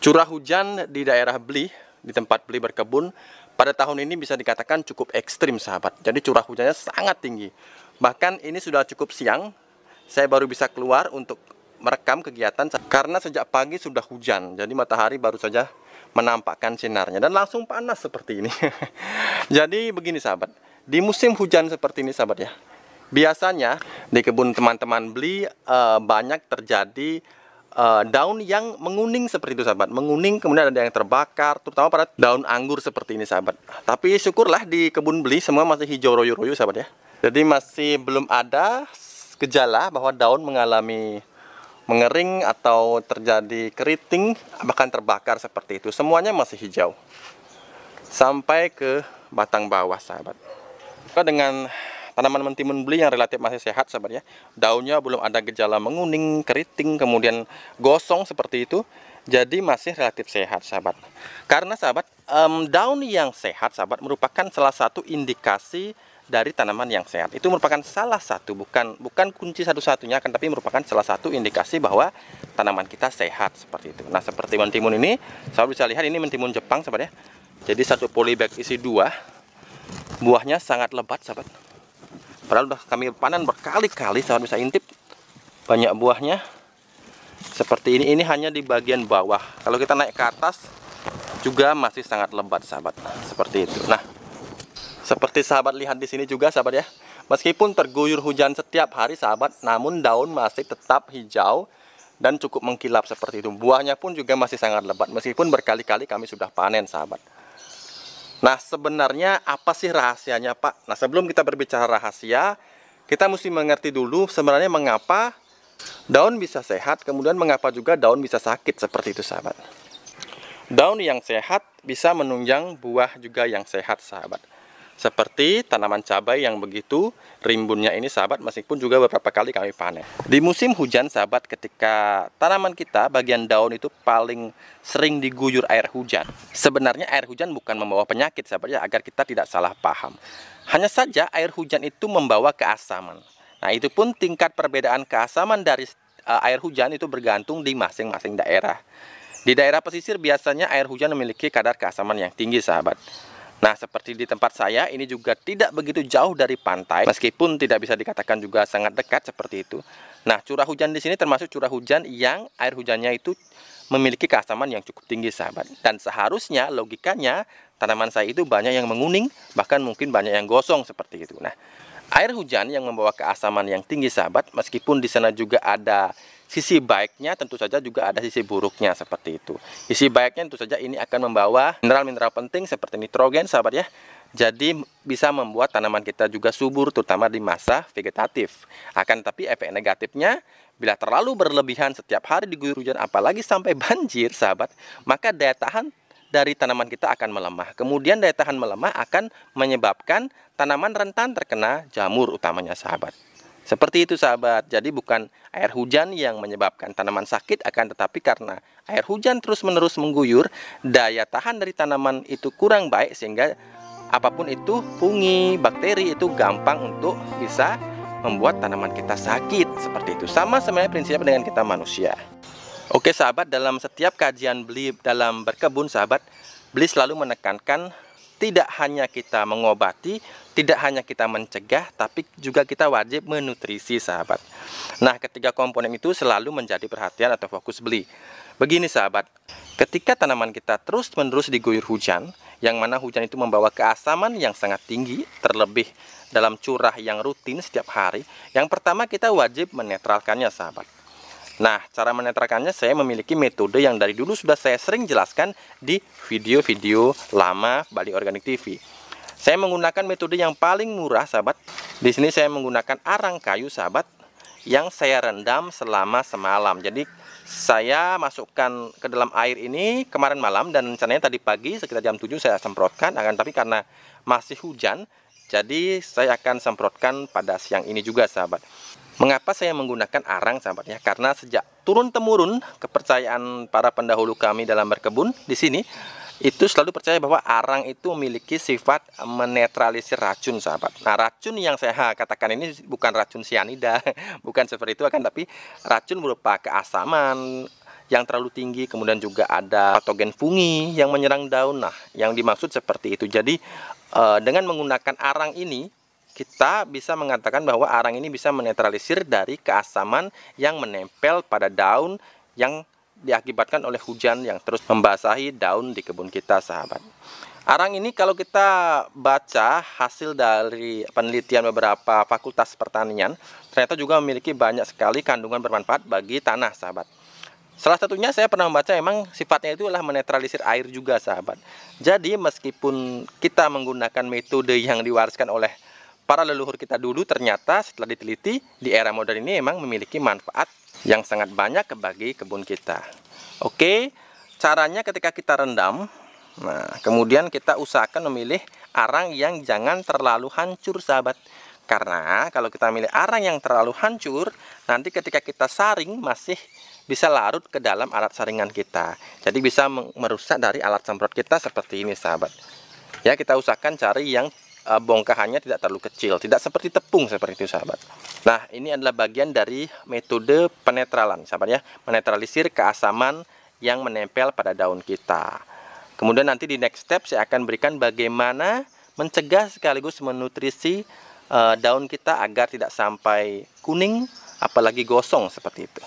Curah hujan di daerah Beli, di tempat Beli berkebun, pada tahun ini bisa dikatakan cukup ekstrim, sahabat. Jadi curah hujannya sangat tinggi. Bahkan ini sudah cukup siang, saya baru bisa keluar untuk merekam kegiatan karena sejak pagi sudah hujan. Jadi matahari baru saja menampakkan sinarnya dan langsung panas seperti ini. Jadi begini sahabat, di musim hujan seperti ini sahabat ya, biasanya di kebun teman-teman Beli banyak terjadi daun yang menguning seperti itu sahabat, menguning, kemudian ada yang terbakar, terutama pada daun anggur seperti ini sahabat. Tapi syukurlah di kebun Beli semua masih hijau royo-royo sahabat ya. Jadi masih belum ada gejala bahwa daun mengalami mengering atau terjadi keriting, bahkan terbakar seperti itu. Semuanya masih hijau sampai ke batang bawah sahabat. Dengan tanaman mentimun Beli yang relatif masih sehat sahabat ya, daunnya belum ada gejala menguning, keriting, kemudian gosong seperti itu, jadi masih relatif sehat sahabat. Karena sahabat, daun yang sehat sahabat merupakan salah satu indikasi dari tanaman yang sehat. Itu merupakan salah satu, bukan kunci satu-satunya, kan, tapi merupakan salah satu indikasi bahwa tanaman kita sehat seperti itu. Nah, seperti mentimun ini, sahabat bisa lihat ini mentimun Jepang sahabat ya. Jadi satu polybag isi 2, buahnya sangat lebat sahabat. Padahal sudah kami panen berkali-kali, sahabat bisa intip banyak buahnya seperti ini. Ini hanya di bagian bawah. Kalau kita naik ke atas juga masih sangat lebat sahabat, seperti itu. Nah, seperti sahabat lihat di sini juga sahabat ya, meskipun terguyur hujan setiap hari sahabat, namun daun masih tetap hijau dan cukup mengkilap seperti itu. Buahnya pun juga masih sangat lebat meskipun berkali-kali kami sudah panen sahabat. Nah, sebenarnya apa sih rahasianya Pak? Nah, sebelum kita berbicara rahasia, kita mesti mengerti dulu sebenarnya mengapa daun bisa sehat, kemudian mengapa juga daun bisa sakit seperti itu sahabat. Daun yang sehat bisa menunjang buah juga yang sehat sahabat. Seperti tanaman cabai yang begitu rimbunnya ini sahabat, meskipun juga beberapa kali kami panen. Di musim hujan sahabat, ketika tanaman kita bagian daun itu paling sering diguyur air hujan. Sebenarnya air hujan bukan membawa penyakit sahabat ya, agar kita tidak salah paham. Hanya saja air hujan itu membawa keasaman. Nah, itu pun tingkat perbedaan keasaman dari air hujan itu bergantung di masing-masing daerah. Di daerah pesisir biasanya air hujan memiliki kadar keasaman yang tinggi sahabat. Nah, seperti di tempat saya, ini juga tidak begitu jauh dari pantai, meskipun tidak bisa dikatakan juga sangat dekat seperti itu. Nah, curah hujan di sini termasuk curah hujan yang air hujannya itu memiliki keasaman yang cukup tinggi, sahabat. Dan seharusnya, logikanya, tanaman saya itu banyak yang menguning, bahkan mungkin banyak yang gosong seperti itu. Nah, air hujan yang membawa keasaman yang tinggi, sahabat, meskipun di sana juga ada sisi baiknya, tentu saja juga ada sisi buruknya seperti itu. Sisi baiknya tentu saja ini akan membawa mineral-mineral penting seperti nitrogen sahabat ya. Jadi bisa membuat tanaman kita juga subur terutama di masa vegetatif. Akan tapi efek negatifnya bila terlalu berlebihan setiap hari diguyur hujan apalagi sampai banjir sahabat, maka daya tahan dari tanaman kita akan melemah. Kemudian daya tahan melemah akan menyebabkan tanaman rentan terkena jamur utamanya sahabat. Seperti itu sahabat, jadi bukan air hujan yang menyebabkan tanaman sakit, akan tetapi karena air hujan terus-menerus mengguyur, daya tahan dari tanaman itu kurang baik sehingga apapun itu, fungi, bakteri itu gampang untuk bisa membuat tanaman kita sakit. Seperti itu, sama sebenarnya prinsipnya dengan kita manusia. Oke sahabat, dalam setiap kajian Beli dalam berkebun sahabat, Beli selalu menekankan tidak hanya kita mengobati, tidak hanya kita mencegah, tapi juga kita wajib menutrisi sahabat. Nah, ketiga komponen itu selalu menjadi perhatian atau fokus Beli. Begini sahabat, ketika tanaman kita terus-menerus diguyur hujan, yang mana hujan itu membawa keasaman yang sangat tinggi, terlebih dalam curah yang rutin setiap hari, yang pertama kita wajib menetralkannya sahabat. Nah, cara menetralkannya saya memiliki metode yang dari dulu sudah saya sering jelaskan di video-video lama Bali Organik TV. Saya menggunakan metode yang paling murah, sahabat. Di sini saya menggunakan arang kayu, sahabat, yang saya rendam selama semalam. Jadi, saya masukkan ke dalam air ini kemarin malam dan rencananya tadi pagi sekitar jam 7 saya semprotkan. Akan tapi karena masih hujan, jadi saya akan semprotkan pada siang ini juga, sahabat. Mengapa saya menggunakan arang sahabat ya? Karena sejak turun-temurun kepercayaan para pendahulu kami dalam berkebun di sini itu selalu percaya bahwa arang itu memiliki sifat menetralisir racun sahabat. Nah, racun yang saya katakan ini bukan racun sianida, bukan seperti itu, akan tapi racun berupa keasaman yang terlalu tinggi, kemudian juga ada patogen fungi yang menyerang daun. Nah, yang dimaksud seperti itu. Jadi dengan menggunakan arang ini, kita bisa mengatakan bahwa arang ini bisa menetralisir dari keasaman yang menempel pada daun yang diakibatkan oleh hujan yang terus membasahi daun di kebun kita, sahabat. Arang ini kalau kita baca hasil dari penelitian beberapa fakultas pertanian, ternyata juga memiliki banyak sekali kandungan bermanfaat bagi tanah, sahabat. Salah satunya saya pernah membaca emang sifatnya itu adalah menetralisir air juga, sahabat. Jadi meskipun kita menggunakan metode yang diwariskan oleh para leluhur kita dulu, ternyata setelah diteliti di era modern ini memang memiliki manfaat yang sangat banyak bagi kebun kita. Oke, caranya ketika kita rendam, nah kemudian kita usahakan memilih arang yang jangan terlalu hancur, sahabat. Karena kalau kita memilih arang yang terlalu hancur, nanti ketika kita saring masih bisa larut ke dalam alat saringan kita. Jadi bisa merusak dari alat semprot kita seperti ini, sahabat. Ya, kita usahakan cari yang bongkahannya tidak terlalu kecil, tidak seperti tepung seperti itu, sahabat. Nah, ini adalah bagian dari metode penetralan, sahabat ya, menetralisir keasaman yang menempel pada daun kita. Kemudian nanti di next step saya akan berikan bagaimana mencegah sekaligus menutrisi daun kita agar tidak sampai kuning, apalagi gosong seperti itu.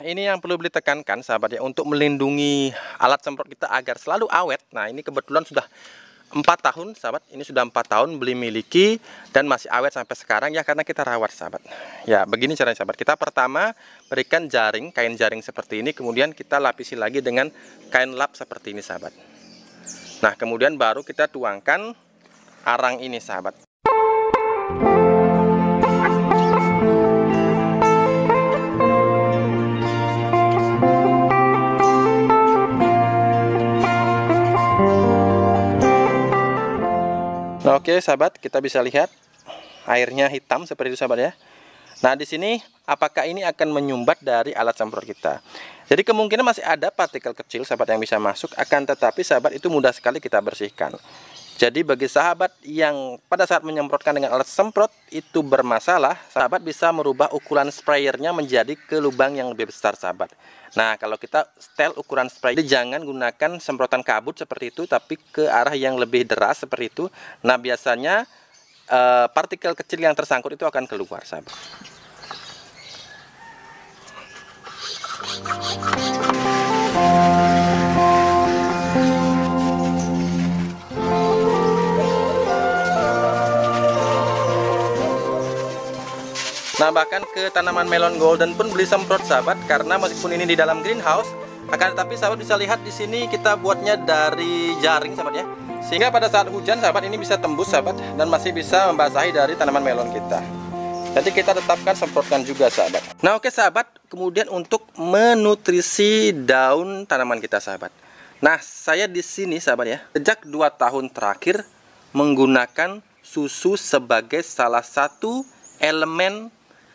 Ini yang perlu ditekankan, sahabat ya, untuk melindungi alat semprot kita agar selalu awet. Nah, ini kebetulan sudah 4 tahun, sahabat. Ini sudah 4 tahun beli miliki dan masih awet sampai sekarang ya, karena kita rawat, sahabat. Ya, begini caranya, sahabat. Kita pertama berikan jaring, kain jaring seperti ini, kemudian kita lapisi lagi dengan kain lap seperti ini, sahabat. Nah, kemudian baru kita tuangkan arang ini, sahabat. Nah, oke, sahabat, kita bisa lihat airnya hitam seperti itu, sahabat ya. Nah, di sini apakah ini akan menyumbat dari alat semprot kita? Jadi kemungkinan masih ada partikel kecil, sahabat, yang bisa masuk, akan tetapi, sahabat, itu mudah sekali kita bersihkan. Jadi bagi sahabat yang pada saat menyemprotkan dengan alat semprot itu bermasalah, sahabat bisa merubah ukuran sprayernya menjadi ke lubang yang lebih besar, sahabat. Nah, kalau kita setel ukuran sprayer, jangan gunakan semprotan kabut seperti itu, tapi ke arah yang lebih deras seperti itu. Nah, biasanya partikel kecil yang tersangkut itu akan keluar, sahabat. Nah, bahkan ke tanaman melon golden pun beli semprot, sahabat, karena meskipun ini di dalam greenhouse, akan tetapi sahabat bisa lihat di sini kita buatnya dari jaring, sahabat ya. Sehingga pada saat hujan, sahabat, ini bisa tembus, sahabat, dan masih bisa membasahi dari tanaman melon kita. Jadi kita tetapkan semprotkan juga, sahabat. Nah, oke, sahabat, kemudian untuk menutrisi daun tanaman kita, sahabat. Nah, saya di sini, sahabat ya, sejak 2 tahun terakhir menggunakan susu sebagai salah satu elemen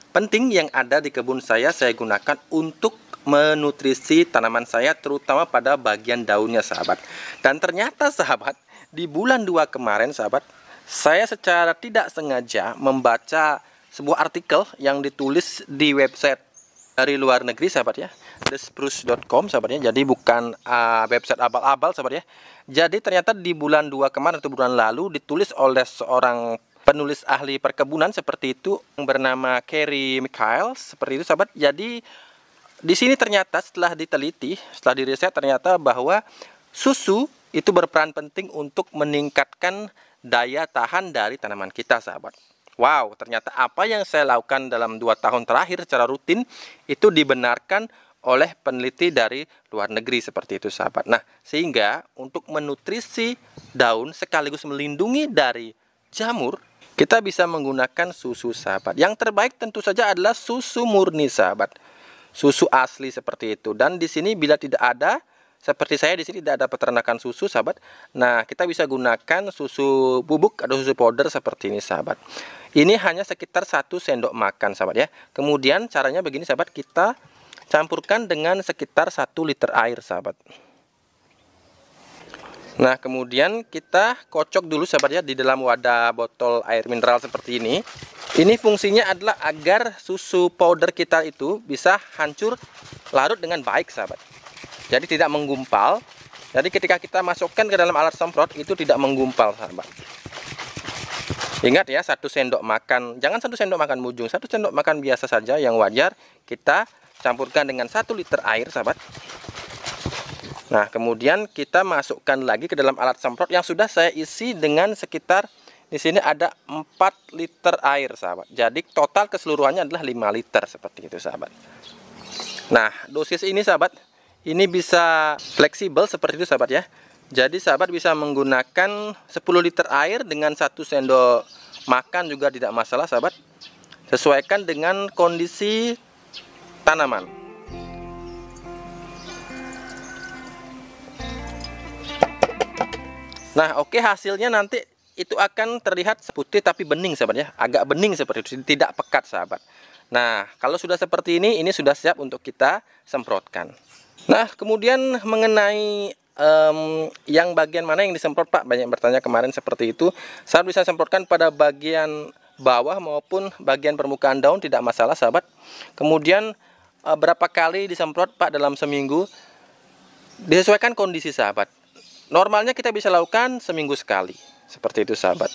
penting yang ada di kebun saya gunakan untuk menutrisi tanaman saya, terutama pada bagian daunnya, sahabat. Dan ternyata, sahabat, di bulan 2 kemarin, sahabat, saya secara tidak sengaja membaca sebuah artikel yang ditulis di website dari luar negeri, sahabat ya, thespruce.com, sahabat ya. Jadi bukan website abal-abal, sahabat ya. Jadi ternyata di bulan 2 kemarin atau bulan lalu ditulis oleh seorang penulis ahli perkebunan seperti itu yang bernama Carey Michaels, seperti itu, sahabat. Jadi di sini ternyata setelah diteliti, setelah diriset, ternyata bahwa susu itu berperan penting untuk meningkatkan daya tahan dari tanaman kita, sahabat. Wow, ternyata apa yang saya lakukan dalam 2 tahun terakhir secara rutin itu dibenarkan oleh peneliti dari luar negeri seperti itu, sahabat. Nah, sehingga untuk menutrisi daun sekaligus melindungi dari jamur, kita bisa menggunakan susu, sahabat. Yang terbaik tentu saja adalah susu murni, sahabat. Susu asli seperti itu. Dan di sini bila tidak ada, seperti saya di sini tidak ada peternakan susu, sahabat. Nah, kita bisa gunakan susu bubuk atau susu powder seperti ini, sahabat. Ini hanya sekitar 1 sendok makan, sahabat ya. Kemudian caranya begini, sahabat, kita campurkan dengan sekitar 1 liter air, sahabat. Nah, kemudian kita kocok dulu, sahabat ya, di dalam wadah botol air mineral seperti ini. Ini fungsinya adalah agar susu powder kita itu bisa hancur larut dengan baik, sahabat. jadi tidak menggumpal. Jadi ketika kita masukkan ke dalam alat semprot itu tidak menggumpal, sahabat. Ingat ya, 1 sendok makan, jangan 1 sendok makan mujung, 1 sendok makan biasa saja yang wajar, kita campurkan dengan 1 liter air, sahabat. Nah, kemudian kita masukkan lagi ke dalam alat semprot yang sudah saya isi dengan sekitar di sini ada 4 liter air, sahabat. Jadi total keseluruhannya adalah 5 liter seperti itu, sahabat. Nah, dosis ini, sahabat, ini bisa fleksibel seperti itu, sahabat ya. Jadi sahabat bisa menggunakan 10 liter air dengan 1 sendok makan juga tidak masalah, sahabat. Sesuaikan dengan kondisi tanaman. Nah, oke, hasilnya nanti itu akan terlihat putih tapi bening, sahabat ya. Agak bening seperti itu, tidak pekat, sahabat. Nah, kalau sudah seperti ini sudah siap untuk kita semprotkan. Nah, kemudian mengenai yang bagian mana yang disemprot, Pak? Banyak yang bertanya kemarin seperti itu. Sahabat bisa semprotkan pada bagian bawah maupun bagian permukaan daun, tidak masalah, sahabat. Kemudian berapa kali disemprot, Pak, dalam seminggu? Disesuaikan kondisi, sahabat. Normalnya kita bisa lakukan seminggu sekali, seperti itu, sahabat.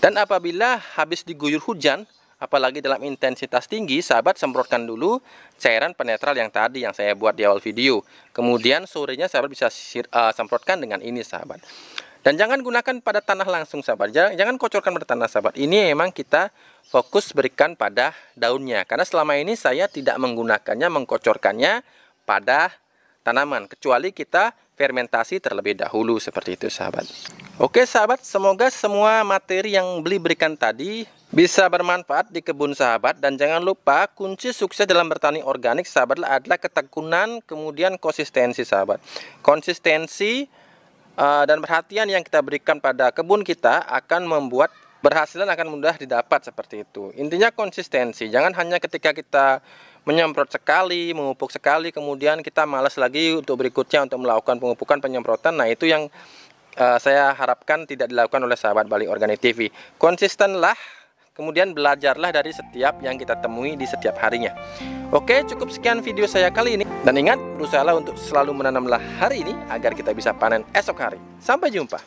Dan apabila habis diguyur hujan, apalagi dalam intensitas tinggi, sahabat semprotkan dulu cairan penetral yang tadi yang saya buat di awal video. Kemudian sorenya sahabat bisa semprotkan dengan ini, sahabat. Dan jangan gunakan pada tanah langsung, sahabat. Jangan kocorkan pada tanah, sahabat. Ini memang kita fokus berikan pada daunnya. Karena selama ini saya tidak menggunakannya, mengkocorkannya pada tanaman, kecuali kita fermentasi terlebih dahulu, seperti itu, sahabat. Oke, sahabat, semoga semua materi yang Beli berikan tadi bisa bermanfaat di kebun sahabat. Dan jangan lupa, kunci sukses dalam bertani organik, sahabat, adalah ketekunan, kemudian konsistensi, sahabat. Konsistensi dan perhatian yang kita berikan pada kebun kita akan membuat berhasilan akan mudah didapat, seperti itu. Intinya konsistensi. Jangan hanya ketika kita menyemprot sekali, memupuk sekali, kemudian kita malas lagi untuk berikutnya untuk melakukan pemupukan, penyemprotan. Nah, itu yang saya harapkan tidak dilakukan oleh sahabat Bali Organik TV. Konsistenlah, kemudian belajarlah dari setiap yang kita temui di setiap harinya. Oke, cukup sekian video saya kali ini. Dan ingat, berusahalah untuk selalu menanamlah hari ini agar kita bisa panen esok hari. Sampai jumpa.